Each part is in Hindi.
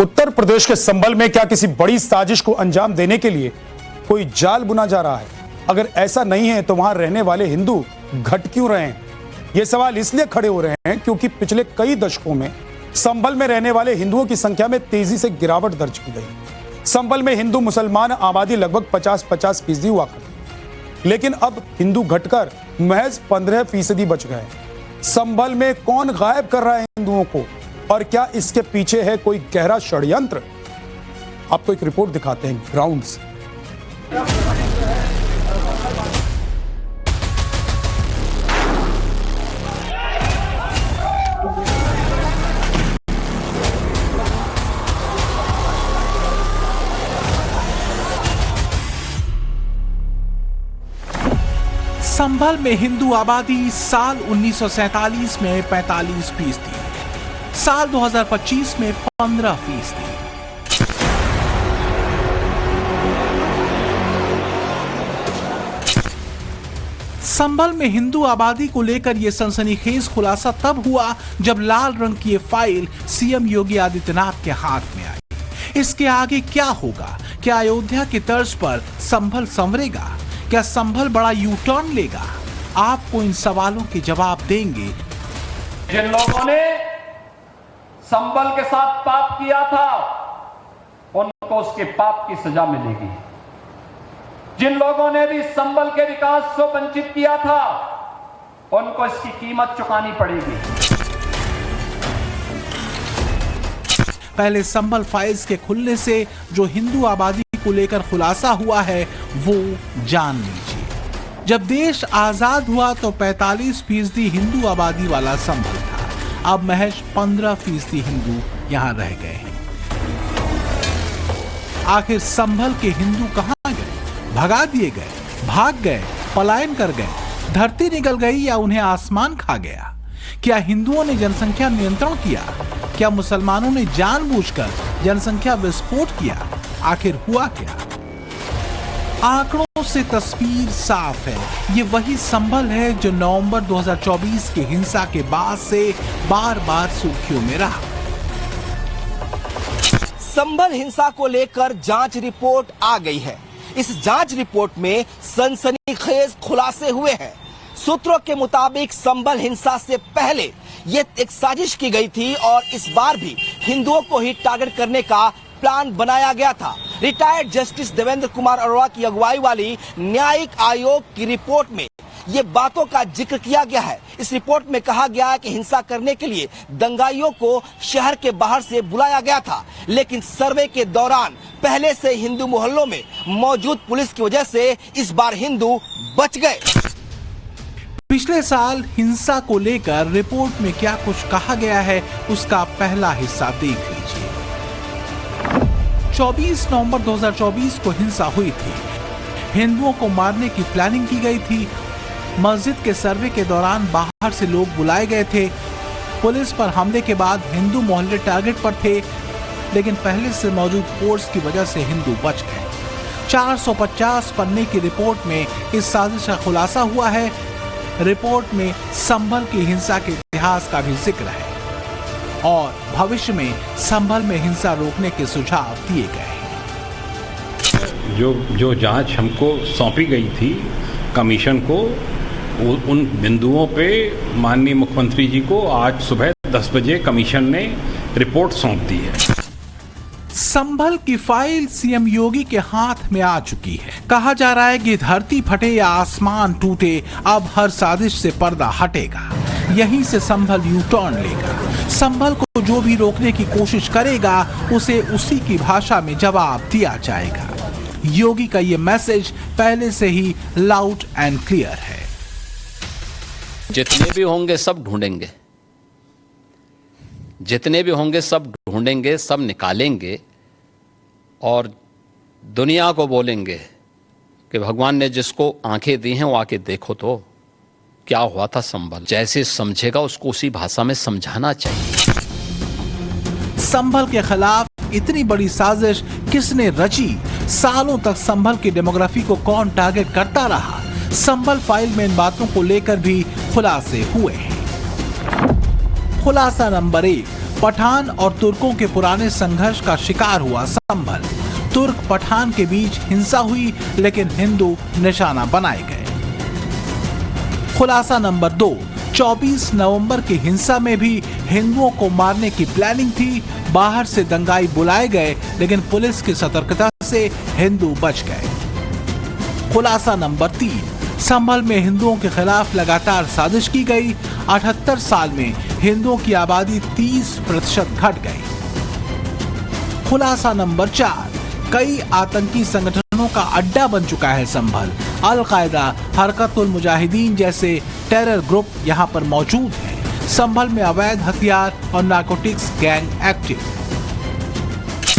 उत्तर प्रदेश के संभल में क्या किसी बड़ी साजिश को अंजाम देने के लिए कोई जाल बुना जा रहा है? अगर ऐसा नहीं है तो वहां रहने वाले हिंदू घट क्यों रहे हैं? ये सवाल इसलिए खड़े हो रहे हैं क्योंकि पिछले कई दशकों में संभल में रहने वाले हिंदुओं की संख्या में तेजी से गिरावट दर्ज की गई। संभल में हिंदू मुसलमान आबादी लगभग 50-50% हुआ करती, लेकिन अब हिंदू घटकर महज 15% बच गए। संभल में कौन गायब कर रहा है हिंदुओं को और क्या इसके पीछे है कोई गहरा षड्यंत्र? आपको एक रिपोर्ट दिखाते हैं ग्राउंड से। संभल में हिंदू आबादी साल 1947 में 45% थी, साल 2025 में 15%। संभल में हिंदू आबादी को लेकर यह सनसनीखेज खुलासा तब हुआ जब लाल रंग की ये फाइल सीएम योगी आदित्यनाथ के हाथ में आई। इसके आगे क्या होगा? क्या अयोध्या की तर्ज पर संभल संवरेगा? क्या संभल बड़ा यू टर्न लेगा? आपको इन सवालों के जवाब देंगे। जिन लोगों ने संभल के साथ पाप किया था उनको उसके पाप की सजा मिलेगी। जिन लोगों ने भी संभल के विकास से वंचित किया था उनको इसकी कीमत चुकानी पड़ेगी। पहले संभल फाइल्स के खुलने से जो हिंदू आबादी को लेकर खुलासा हुआ है वो जान लीजिए। जब देश आजाद हुआ तो 45% हिंदू आबादी वाला संभल था, अब महज 15% हिंदू यहां रह गए हैं। आखिर संभल के हिंदू कहां गए? भगा दिए गए, भाग गए, पलायन कर गए, धरती निकल गई या उन्हें आसमान खा गया? क्या हिंदुओं ने जनसंख्या नियंत्रण किया? क्या मुसलमानों ने जानबूझकर जनसंख्या विस्फोट किया? आखिर हुआ क्या? आंकड़ों से तस्वीर साफ है। ये वही संभल है जो नवंबर 2024 की हिंसा के बाद से बार बार सुर्खियों में रहा। संभल हिंसा को लेकर जांच रिपोर्ट आ गई है। इस जांच रिपोर्ट में सनसनीखेज खुलासे हुए हैं। सूत्रों के मुताबिक संभल हिंसा से पहले ये एक साजिश की गई थी और इस बार भी हिंदुओं को ही टारगेट करने का प्लान बनाया गया था। रिटायर्ड जस्टिस देवेंद्र कुमार अरोड़ा की अगुवाई वाली न्यायिक आयोग की रिपोर्ट में ये बातों का जिक्र किया गया है। इस रिपोर्ट में कहा गया है कि हिंसा करने के लिए दंगाइयों को शहर के बाहर से बुलाया गया था, लेकिन सर्वे के दौरान पहले से हिंदू मोहल्लों में मौजूद पुलिस की वजह से इस बार हिंदू बच गए। पिछले साल हिंसा को लेकर रिपोर्ट में क्या कुछ कहा गया है उसका पहला हिस्सा देख लीजिए। 24 नवंबर 2024 को हिंसा हुई थी। हिंदुओं को मारने की प्लानिंग की गई थी। मस्जिद के सर्वे के दौरान बाहर से लोग बुलाए गए थे। पुलिस पर हमले के बाद हिंदू मोहल्ले टारगेट पर थे, लेकिन पहले से मौजूद फोर्स की वजह से हिंदू बच गए। 450 पन्ने की रिपोर्ट में इस साजिश का खुलासा हुआ है। रिपोर्ट में संभल की हिंसा के इतिहास का भी जिक्र है और भविष्य में संभल में हिंसा रोकने के सुझाव दिए गए हैं। जो जांच हमको सौंपी गई थी कमीशन को, उन बिंदुओं पे माननीय मुख्यमंत्री जी को आज सुबह 10 बजे कमीशन ने रिपोर्ट सौंप दी है। संभल की फाइल सीएम योगी के हाथ में आ चुकी है। कहा जा रहा है कि धरती फटे या आसमान टूटे, अब हर साजिश से पर्दा हटेगा। यहीं से संभल यू टर्न लेगा। संभल को जो भी रोकने की कोशिश करेगा उसे उसी की भाषा में जवाब दिया जाएगा। योगी का ये मैसेज पहले से ही लाउड एंड क्लियर है। जितने भी होंगे सब ढूंढेंगे, जितने भी होंगे सब ढूंढेंगे, सब निकालेंगे और दुनिया को बोलेंगे कि भगवान ने जिसको आंखें दी हैं वो आके देखो तो क्या हुआ था संभल। जैसे समझेगा उसको उसी भाषा में समझाना चाहिए। संभल के खिलाफ इतनी बड़ी साजिश किसने रची? सालों तक संभल की डेमोग्राफी को कौन टारगेट करता रहा? संभल फाइल में इन बातों को लेकर भी खुलासे हुए हैं। खुलासा नंबर 1, पठान और तुर्कों के पुराने संघर्ष का शिकार हुआ संभल। तुर्क पठान के बीच हिंसा हुई, लेकिन हिंदू निशाना बनाए गए। खुलासा नंबर 2, 24 नवंबर की हिंसा में भी हिंदुओं को मारने की प्लानिंग थी। बाहर से दंगाई बुलाए गए, लेकिन पुलिस की सतर्कता से हिंदू बच गए। खुलासा नंबर 3, संभल में हिंदुओं के खिलाफ लगातार साजिश की गई। 78 साल में हिंदुओं की आबादी 30% घट गई। खुलासा नंबर 4, कई आतंकी संगठनों का अड्डा बन चुका है संभल। अल-कायदा, हरकतुल मुजाहिदीन जैसे टेरर ग्रुप यहां पर मौजूद हैं। संभल में अवैध हथियार और नारकोटिक्स गैंग एक्टिव।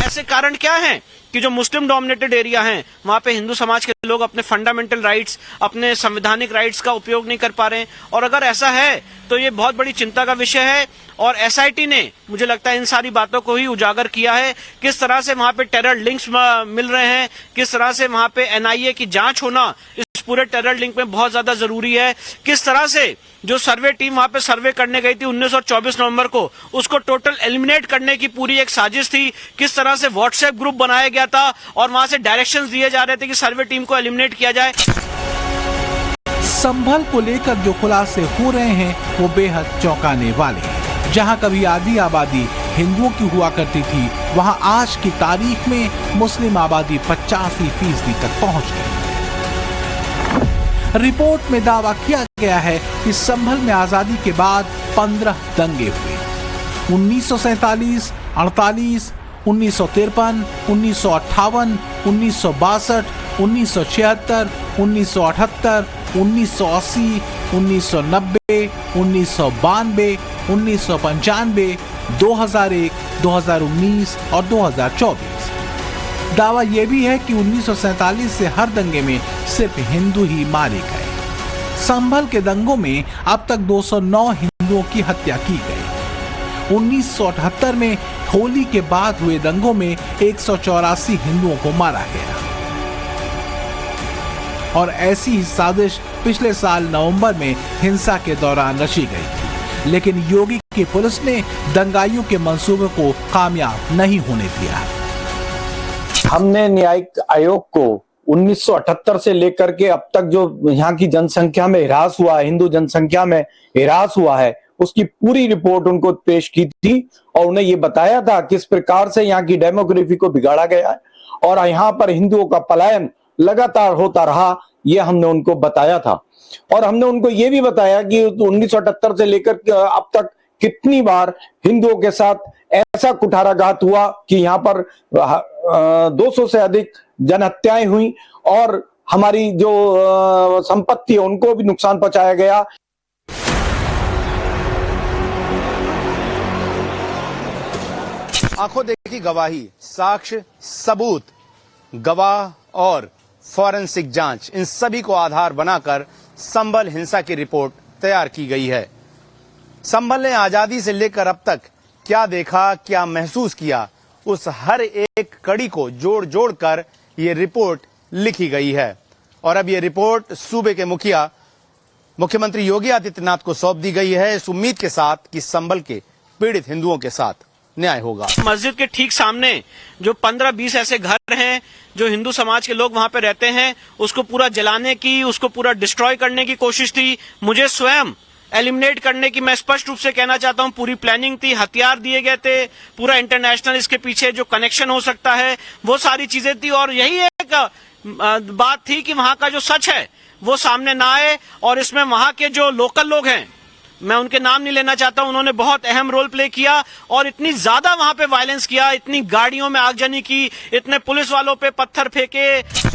ऐसे कारण क्या हैं कि जो मुस्लिम डोमिनेटेड एरिया हैं वहां पे हिंदू समाज के लोग अपने फंडामेंटल राइट्स, अपने संवैधानिक राइट्स का उपयोग नहीं कर पा रहे हैं? और अगर ऐसा है तो ये बहुत बड़ी चिंता का विषय है। और एसआईटी ने मुझे लगता है इन सारी बातों को ही उजागर किया है। किस तरह से वहां पे टेरर लिंक्स मिल रहे हैं, किस तरह से वहां पे एनआईए की जांच होना इस पूरे टेरर लिंक में बहुत ज्यादा जरूरी है। किस तरह से जो सर्वे टीम वहां पे सर्वे करने गई थी 19 और 24 नवंबर को, उसको टोटल एलिमिनेट करने की पूरी एक साजिश थी। किस तरह से व्हाट्सएप ग्रुप बनाया गया था और वहां से डायरेक्शंस दिए जा रहे थे कि सर्वे टीम को एलिमिनेट किया जाए। संभल को लेकर जो खुलासे हो रहे हैं वो बेहद चौंकाने वाले हैं। जहां कभी आधी आबादी हिंदुओं की हुआ करती थी, वहां आज की तारीख में मुस्लिम आबादी 85% तक पहुंच गई। रिपोर्ट में दावा किया गया है कि संभल में आजादी के बाद 15 दंगे हुए। 1947, 48, 1953, 1958, 1962, 1976, 1978, 1980, 1990, 1992, 1995, 2001, 2019 और 2024। दावा यह भी है कि 1947 से हर दंगे में सिर्फ हिंदू ही मारे गए। संभल के दंगों में अब तक 209 हिंदुओं की हत्या की गई। 1978 में होली के बाद हुए दंगों में 184 हिंदुओं को मारा गया। और ऐसी ही साजिश पिछले साल नवंबर में हिंसा के दौरान रची गई थी, लेकिन योगी की पुलिस ने दंगाइयों के मंसूबे को कामयाब नहीं होने दिया। हमने न्यायिक आयोग को 1978 से लेकर के अब तक जो यहाँ की जनसंख्या में ह्रास हुआ है, हिंदू जनसंख्या में ह्रास हुआ है, उसकी पूरी रिपोर्ट उनको पेश की थी और उन्हें ये बताया था किस प्रकार से यहाँ की डेमोग्राफी को बिगाड़ा गया है और यहाँ पर हिंदुओं का पलायन लगातार होता रहा, ये हमने उनको बताया था। और हमने उनको ये भी बताया कि 1978 से लेकर अब तक कितनी बार हिंदुओं के साथ ऐसा कुठाराघात हुआ कि यहाँ पर 200 से अधिक जनहत्याएं हुई और हमारी जो संपत्ति है उनको भी नुकसान पहुंचाया गया। आंखों देखी गवाही, साक्ष्य, सबूत, गवाह और फॉरेंसिक जांच, इन सभी को आधार बनाकर संभल हिंसा की रिपोर्ट तैयार की गई है। संभल ने आजादी से लेकर अब तक क्या देखा, क्या महसूस किया, उस हर एक कड़ी को जोड़ जोड़ कर ये रिपोर्ट लिखी गई है। और अब ये रिपोर्ट सूबे के मुखिया मुख्यमंत्री योगी आदित्यनाथ को सौंप दी गई है, इस उम्मीद के साथ कि संभल के पीड़ित हिंदुओं के साथ न्याय होगा। मस्जिद के ठीक सामने जो 15-20 ऐसे घर हैं जो हिंदू समाज के लोग वहां पे रहते हैं, उसको पूरा जलाने की, उसको पूरा डिस्ट्रॉय करने की कोशिश थी। मुझे स्वयं एलिमिनेट करने की, मैं स्पष्ट रूप से कहना चाहता हूं, पूरी प्लानिंग थी, हथियार दिए गए थे, पूरा इंटरनेशनल इसके पीछे जो कनेक्शन हो सकता है वो सारी चीजें थी। और यही एक बात थी कि वहां का जो सच है वो सामने ना आए। और इसमें वहां के जो लोकल लोग हैं, मैं उनके नाम नहीं लेना चाहता, उन्होंने बहुत अहम रोल प्ले किया और इतनी ज्यादा वहां पे वायलेंस किया, इतनी गाड़ियों में आगजनी की, इतने पुलिस वालों पे पत्थर फेंके।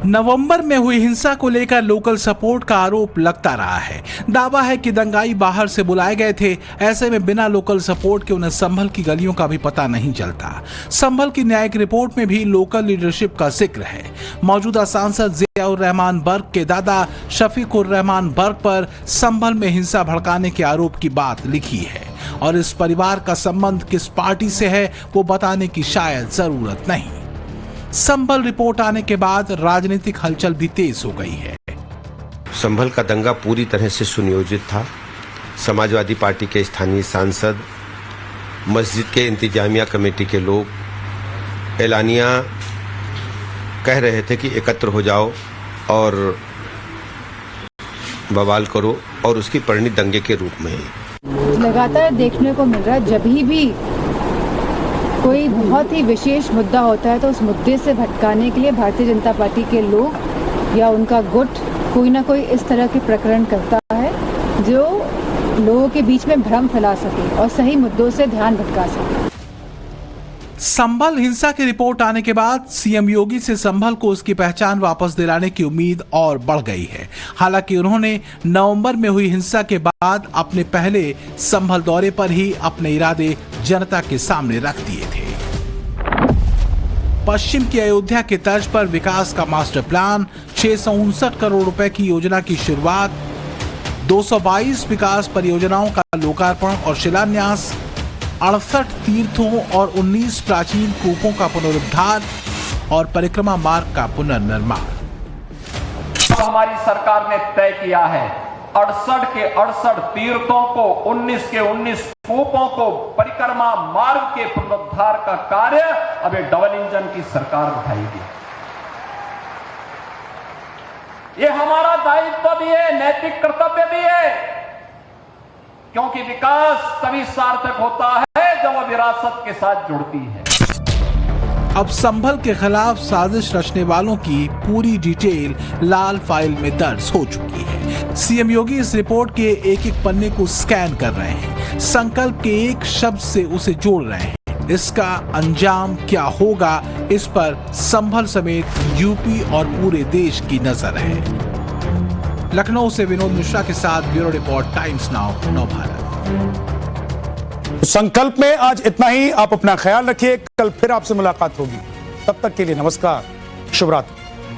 नवंबर में हुई हिंसा को लेकर लोकल सपोर्ट का आरोप लगता रहा है। दावा है कि दंगाई बाहर से बुलाए गए थे, ऐसे में बिना लोकल सपोर्ट के उन्हें संभल की गलियों का भी पता नहीं चलता। संभल की न्यायिक रिपोर्ट में भी लोकल लीडरशिप का जिक्र है। मौजूदा सांसद जियाउर रहमान बर्क के दादा शफीकुर रहमान बर्क पर संभल में हिंसा भड़काने के आरोप की बात लिखी है और इस परिवार का संबंध किस पार्टी से है वो बताने की शायद जरूरत नहीं। संभल रिपोर्ट आने के बाद राजनीतिक हलचल भी तेज हो गई है। संभल का दंगा पूरी तरह से सुनियोजित था। समाजवादी पार्टी के स्थानीय सांसद मस्जिद के इंतजामिया कमेटी के लोग एलानिया कह रहे थे कि एकत्र हो जाओ और बवाल करो, और उसकी परिणति दंगे के रूप में ही लगातार देखने को मिल रहा है। जब भी कोई बहुत ही विशेष मुद्दा होता है तो उस मुद्दे से भटकाने के लिए भारतीय जनता पार्टी के लोग या उनका गुट कोई ना कोई इस तरह के प्रकरण करता है जो लोगों के बीच में भ्रम फैला सके और सही मुद्दों से ध्यान भटका सके। संभल हिंसा की रिपोर्ट आने के बाद सीएम योगी से संभल को उसकी पहचान वापस दिलाने की उम्मीद और बढ़ गई है। हालांकि उन्होंने नवंबर में हुई हिंसा के बाद अपने पहले संभल दौरे पर ही अपने इरादे जनता के सामने रख दिए थे। पश्चिम की अयोध्या के तर्ज पर विकास का मास्टर प्लान, 659 करोड़ रुपए की योजना की शुरुआत, 222 विकास परियोजनाओं का लोकार्पण और शिलान्यास, 68 तीर्थों और 19 प्राचीन कूपों का पुनरुद्धार और परिक्रमा मार्ग का पुनर्निर्माण। हमारी सरकार ने तय किया है 68 के 68 तीर्थों को, 19 के 19 कूपों को, परिक्रमा मार्ग के पुनरुद्धार का कार्य अब ये डबल इंजन की सरकार उठाएगी। ये हमारा दायित्व भी है, नैतिक कर्तव्य भी है, क्योंकि विकास तभी सार्थक होता है जब वह विरासत के साथ जुड़ती है। अब संभल के खिलाफ साजिश रचने वालों की पूरी डिटेल लाल फाइल में दर्ज हो चुकी है। सीएम योगी इस रिपोर्ट के एक एक पन्ने को स्कैन कर रहे हैं, संकल्प के एक शब्द से उसे जोड़ रहे हैं। इसका अंजाम क्या होगा, इस पर संभल समेत यूपी और पूरे देश की नजर है। लखनऊ से विनोद मिश्रा के साथ ब्यूरो रिपोर्ट, टाइम्स नाउ, नव भारत। संकल्प में आज इतना ही। आप अपना ख्याल रखिए, कल फिर आपसे मुलाकात होगी। तब तक के लिए नमस्कार, शुभ रात्रि।